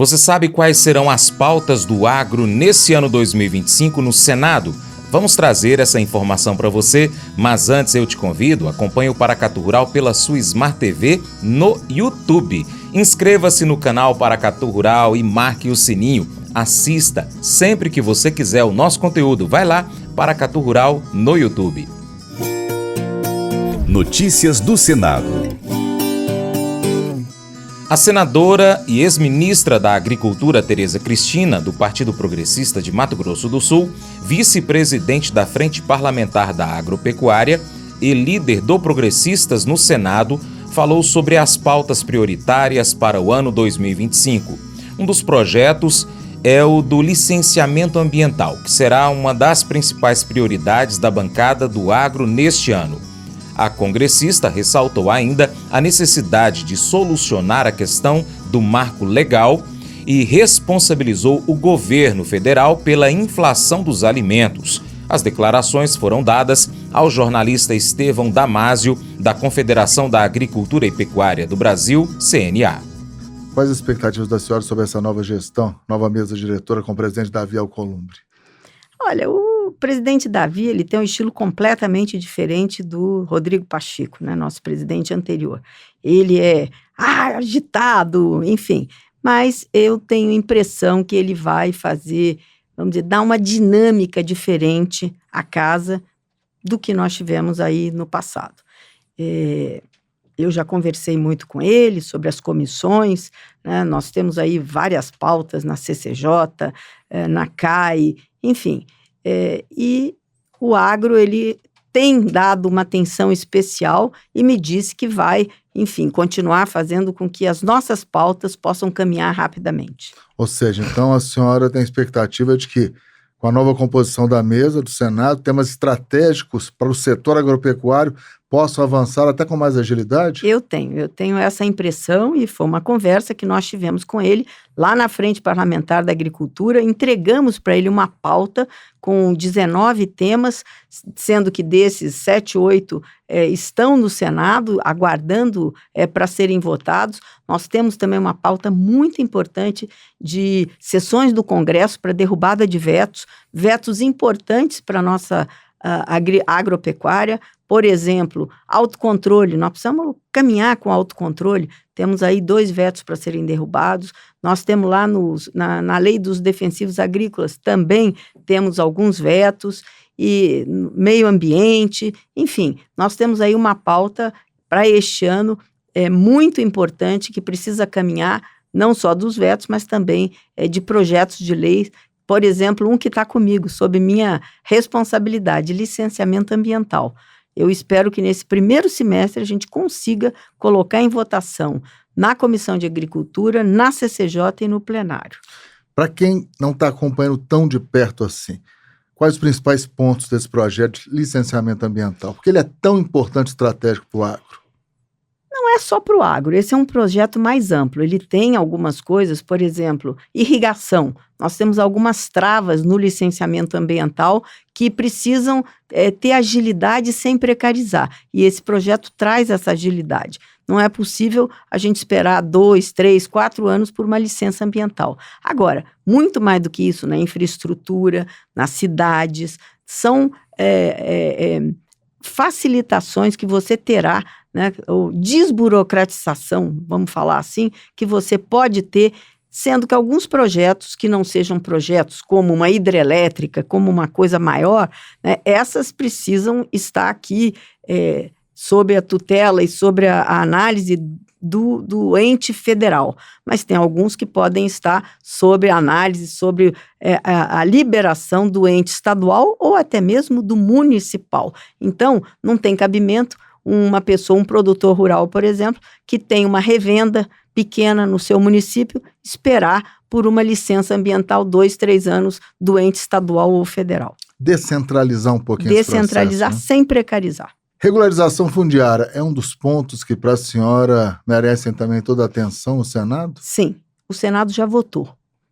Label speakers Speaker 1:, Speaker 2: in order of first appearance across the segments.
Speaker 1: Você sabe quais serão as pautas do agro nesse ano 2025 no Senado? Vamos trazer essa informação para você, mas antes eu te convido, acompanhe o Paracatu Rural pela sua Smart TV no YouTube. Inscreva-se no canal Paracatu Rural e marque o sininho. Assista sempre que você quiser o nosso conteúdo. Vai lá, Paracatu Rural no YouTube.
Speaker 2: Notícias do Senado.
Speaker 1: A senadora e ex-ministra da Agricultura, Tereza Cristina, do Partido Progressista de Mato Grosso do Sul, vice-presidente da Frente Parlamentar da Agropecuária e líder do Progressistas no Senado, falou sobre as pautas prioritárias para o ano 2025. Um dos projetos é o do licenciamento ambiental, que será uma das principais prioridades da bancada do agro neste ano. A congressista ressaltou ainda a necessidade de solucionar a questão do marco legal e responsabilizou o governo federal pela inflação dos alimentos. As declarações foram dadas ao jornalista Estevão Damásio, da Confederação da Agricultura e Pecuária do Brasil, CNA.
Speaker 3: Quais as expectativas da senhora sobre essa nova gestão, nova mesa diretora com o presidente Davi Alcolumbre?
Speaker 4: Olha, o presidente Davi, ele tem um estilo completamente diferente do Rodrigo Pacheco, né, nosso presidente anterior. Ele é agitado, enfim, mas eu tenho a impressão que ele vai fazer, vamos dizer, dar uma dinâmica diferente à casa do que nós tivemos aí no passado. Eu já conversei muito com ele sobre as comissões, né, nós temos aí várias pautas na CCJ, na CAI, enfim, e o agro, ele tem dado uma atenção especial e me disse que vai, enfim, continuar fazendo com que as nossas pautas possam caminhar rapidamente.
Speaker 3: Ou seja, então a senhora tem expectativa de que, com a nova composição da mesa do Senado, temas estratégicos para o setor agropecuário possam avançar até com mais agilidade? Eu tenho essa impressão e foi uma conversa que nós tivemos com ele lá na Frente Parlamentar da Agricultura, entregamos para ele uma pauta com 19 temas, sendo que desses 7, 8 estão no Senado, aguardando para serem votados. Nós temos também uma pauta muito importante de sessões do Congresso para derrubada de vetos importantes para a nossa agropecuária. Por exemplo, autocontrole, nós precisamos caminhar com autocontrole, temos aí 2 vetos para serem derrubados, nós temos lá na lei dos defensivos agrícolas também temos alguns vetos, e meio ambiente, enfim, nós temos aí uma pauta para este ano muito importante que precisa caminhar não só dos vetos, mas também de projetos de lei. Por exemplo, um que está comigo, sob minha responsabilidade, licenciamento ambiental. Eu espero que nesse primeiro semestre a gente consiga colocar em votação na Comissão de Agricultura, na CCJ e no plenário. Para quem não está acompanhando tão de perto assim, quais os principais pontos desse projeto de licenciamento ambiental? Porque ele é tão importante e estratégico para o agro. Não é só para o agro, esse é um projeto mais amplo. Ele tem algumas coisas, por exemplo, irrigação. Nós temos algumas travas no licenciamento ambiental que precisam ter agilidade sem precarizar. E esse projeto traz essa agilidade. Não é possível a gente esperar 2, 3, 4 anos por uma licença ambiental. Agora, muito mais do que isso, na infraestrutura, nas cidades, são facilitações que você terá, né, ou desburocratização, vamos falar assim, que você pode ter, sendo que alguns projetos que não sejam projetos como uma hidrelétrica, como uma coisa maior, né, essas precisam estar aqui sob a tutela e sobre a análise do ente federal, mas tem alguns que podem estar sob análise, sobre a liberação do ente estadual ou até mesmo do municipal. Então, não tem cabimento uma pessoa, um produtor rural, por exemplo, que tem uma revenda pequena no seu município, esperar por uma licença ambiental 2, 3 anos do ente estadual ou federal. Descentralizar um pouquinho esse processo. Descentralizar, né? Sem precarizar. Regularização fundiária é um dos pontos que para a senhora merecem também toda a atenção no Senado? Sim, o Senado já votou.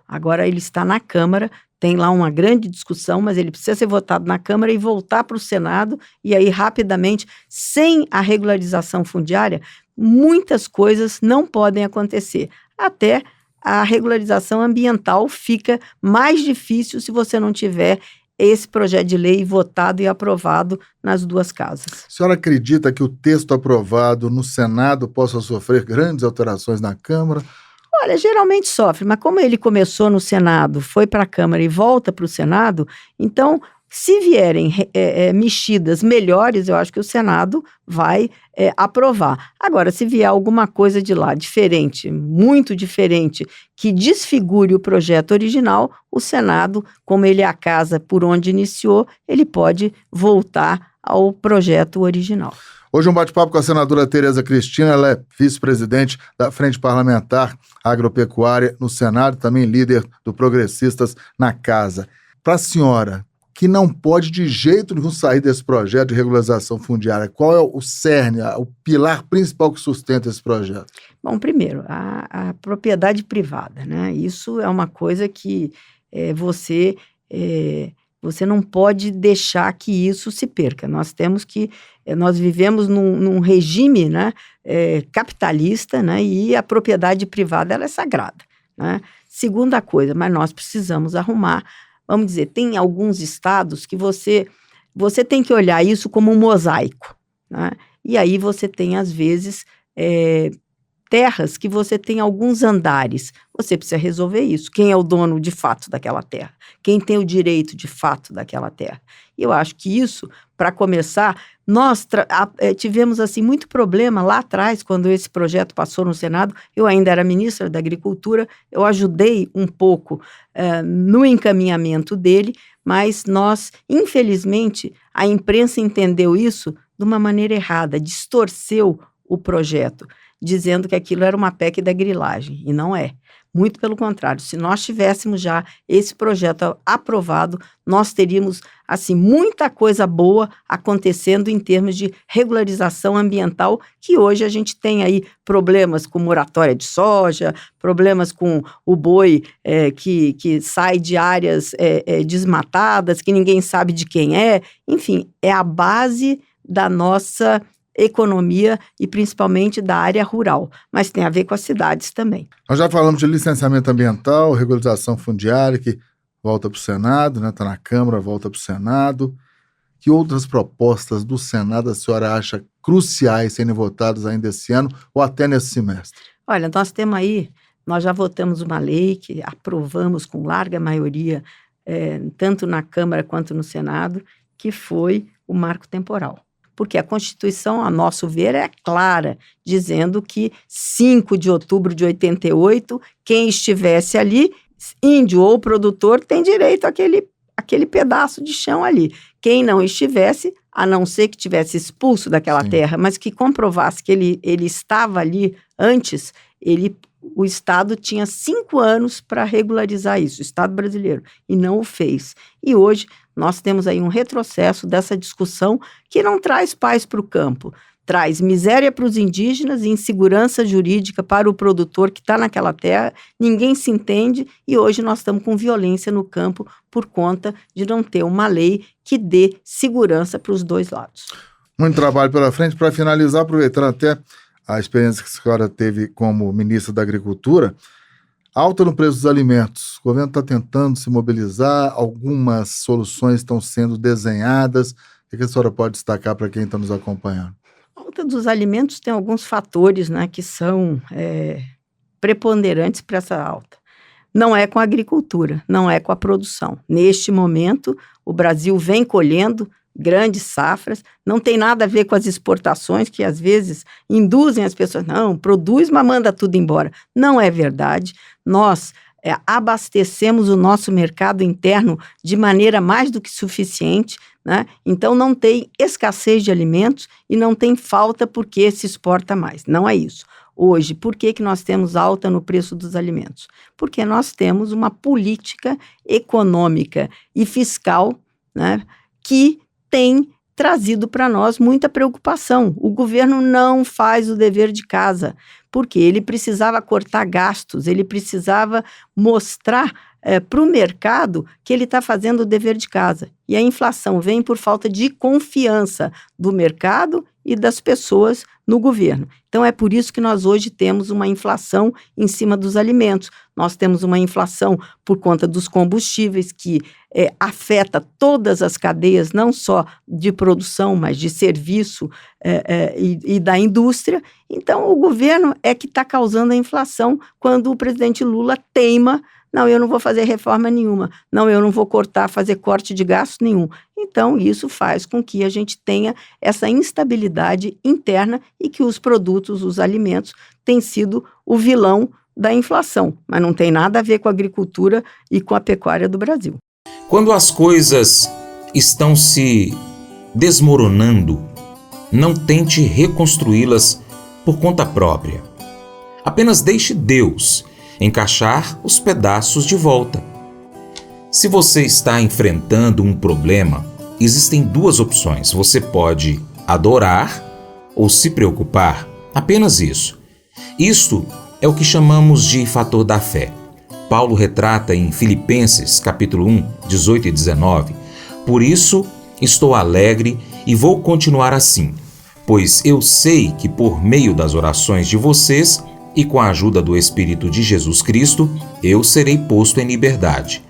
Speaker 3: Agora ele está na Câmara, tem lá uma grande discussão, mas ele precisa ser votado na Câmara e voltar para o Senado, e aí rapidamente, sem a regularização fundiária, muitas coisas não podem acontecer, até
Speaker 4: a regularização ambiental fica mais difícil se você não tiver esse projeto de lei votado e aprovado nas duas casas.
Speaker 3: A senhora acredita que o texto aprovado no Senado possa sofrer grandes alterações na Câmara?
Speaker 4: Olha, geralmente sofre, mas como ele começou no Senado, foi para a Câmara e volta para o Senado, então, se vierem mexidas melhores, eu acho que o Senado vai aprovar. Agora, se vier alguma coisa de lá diferente, muito diferente, que desfigure o projeto original, o Senado, como ele é a casa por onde iniciou, ele pode voltar ao projeto original.
Speaker 3: Hoje um bate-papo com a senadora Tereza Cristina, ela é vice-presidente da Frente Parlamentar Agropecuária no Senado, também líder do Progressistas na Casa. Para a senhora, que não pode de jeito nenhum sair desse projeto de regularização fundiária, qual é o cerne, o pilar principal que sustenta esse projeto?
Speaker 4: Bom, primeiro, a propriedade privada, né? Isso é uma coisa que você não pode deixar que isso se perca. Nós vivemos num regime, né, capitalista, né, e a propriedade privada ela é sagrada, né? Segunda coisa, mas nós precisamos arrumar, vamos dizer, tem alguns estados que você tem que olhar isso como um mosaico, né? E aí você tem, às vezes, terras que você tem alguns andares, você precisa resolver isso. Quem é o dono de fato daquela terra? Quem tem o direito de fato daquela terra? E eu acho que isso, para começar, nós tivemos assim muito problema lá atrás, quando esse projeto passou no Senado. Eu ainda era ministra da Agricultura, eu ajudei um pouco no encaminhamento dele, mas nós, infelizmente, a imprensa entendeu isso de uma maneira errada, distorceu o projeto, dizendo que aquilo era uma PEC da grilagem, e não é. Muito pelo contrário, se nós tivéssemos já esse projeto aprovado, nós teríamos, assim, muita coisa boa acontecendo em termos de regularização ambiental, que hoje a gente tem aí problemas com moratória de soja, problemas com o boi que sai de áreas desmatadas, que ninguém sabe de quem é. Enfim, é a base da nossa economia e principalmente da área rural, mas tem a ver com as cidades também.
Speaker 3: Nós já falamos de licenciamento ambiental, regularização fundiária, que volta para o Senado, né? Está na Câmara, volta para o Senado. Que outras propostas do Senado a senhora acha cruciais serem votadas ainda esse ano ou até nesse semestre?
Speaker 4: Olha, nós já votamos uma lei que aprovamos com larga maioria, tanto na Câmara quanto no Senado, que foi o marco temporal. Porque a Constituição, a nosso ver, é clara, dizendo que 5 de outubro de 88, quem estivesse ali, índio ou produtor, tem direito àquele pedaço de chão ali. Quem não estivesse, a não ser que tivesse expulso daquela terra, mas que comprovasse que ele estava ali antes, o Estado tinha 5 anos para regularizar isso, o Estado brasileiro, e não o fez. E hoje nós temos aí um retrocesso dessa discussão que não traz paz para o campo, traz miséria para os indígenas e insegurança jurídica para o produtor que está naquela terra, ninguém se entende, e hoje nós estamos com violência no campo por conta de não ter uma lei que dê segurança para os dois lados.
Speaker 3: Muito trabalho pela frente. Para finalizar, aproveitando até a experiência que a senhora teve como ministra da Agricultura, alta no preço dos alimentos. O governo está tentando se mobilizar, algumas soluções estão sendo desenhadas. O que a senhora pode destacar para quem está nos acompanhando?
Speaker 4: A alta dos alimentos tem alguns fatores, né, que são preponderantes para essa alta. Não é com a agricultura, não é com a produção. Neste momento, o Brasil vem colhendo grandes safras, não tem nada a ver com as exportações, que às vezes induzem as pessoas, não, produz, mas manda tudo embora. Não é verdade. Nós abastecemos o nosso mercado interno de maneira mais do que suficiente, né? Então não tem escassez de alimentos e não tem falta porque se exporta mais. Não é isso. Hoje, por que nós temos alta no preço dos alimentos? Porque nós temos uma política econômica e fiscal, né, que tem trazido para nós muita preocupação. O governo não faz o dever de casa, porque ele precisava cortar gastos, ele precisava mostrar para o mercado que ele está fazendo o dever de casa. E a inflação vem por falta de confiança do mercado e das pessoas no governo. Então, é por isso que nós hoje temos uma inflação em cima dos alimentos. Nós temos uma inflação por conta dos combustíveis que afeta todas as cadeias, não só de produção, mas de serviço e da indústria. Então, o governo é que está causando a inflação quando o presidente Lula teima: não, eu não vou fazer reforma nenhuma, não, eu não vou fazer corte de gasto nenhum. Então, isso faz com que a gente tenha essa instabilidade interna e que os produtos, os alimentos, têm sido o vilão da inflação, mas não tem nada a ver com a agricultura e com a pecuária do Brasil.
Speaker 1: Quando as coisas estão se desmoronando, não tente reconstruí-las por conta própria. Apenas deixe Deus encaixar os pedaços de volta. Se você está enfrentando um problema, existem duas opções. Você pode adorar ou se preocupar. Apenas isso. Isto é o que chamamos de fator da fé. Paulo retrata em Filipenses, capítulo 1, 18 e 19. Por isso, estou alegre e vou continuar assim, pois eu sei que por meio das orações de vocês e com a ajuda do Espírito de Jesus Cristo, eu serei posto em liberdade.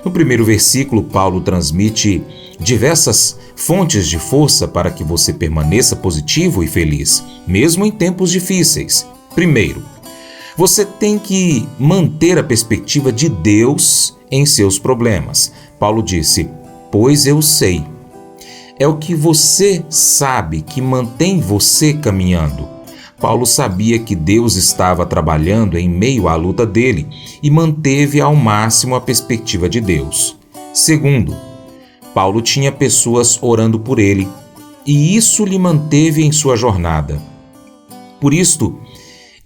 Speaker 1: No primeiro versículo, Paulo transmite diversas fontes de força para que você permaneça positivo e feliz, mesmo em tempos difíceis. Primeiro, você tem que manter a perspectiva de Deus em seus problemas. Paulo disse: pois eu sei. É o que você sabe que mantém você caminhando. Paulo sabia que Deus estava trabalhando em meio à luta dele e manteve ao máximo a perspectiva de Deus. Segundo, Paulo tinha pessoas orando por ele e isso lhe manteve em sua jornada. Por isto,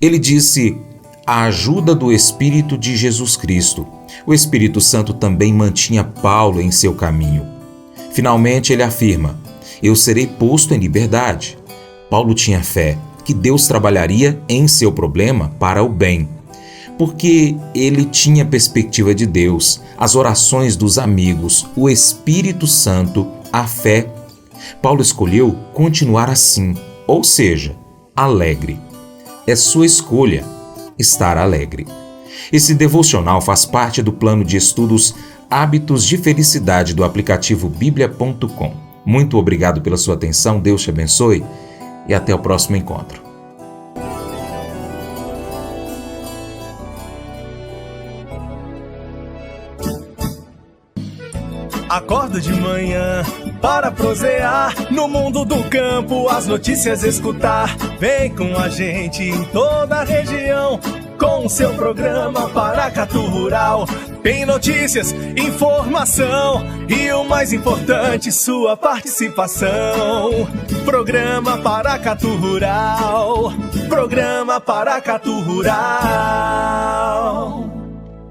Speaker 1: ele disse: a ajuda do Espírito de Jesus Cristo. O Espírito Santo também mantinha Paulo em seu caminho. Finalmente, ele afirma: eu serei posto em liberdade. Paulo tinha fé que Deus trabalharia em seu problema para o bem, porque ele tinha perspectiva de Deus, as orações dos amigos, o Espírito Santo, a fé. Paulo escolheu continuar assim, ou seja, alegre. É sua escolha estar alegre. Esse devocional faz parte do plano de estudos Hábitos de Felicidade do aplicativo biblia.com. Muito obrigado pela sua atenção, Deus te abençoe e até o próximo encontro.
Speaker 5: Acordo de manhã para prosear no mundo do campo, as notícias escutar. Vem com a gente em toda a região com o seu programa Paracatu Rural. Tem notícias, informação e o mais importante, sua participação. Programa Paracatu Rural. Programa Paracatu Rural.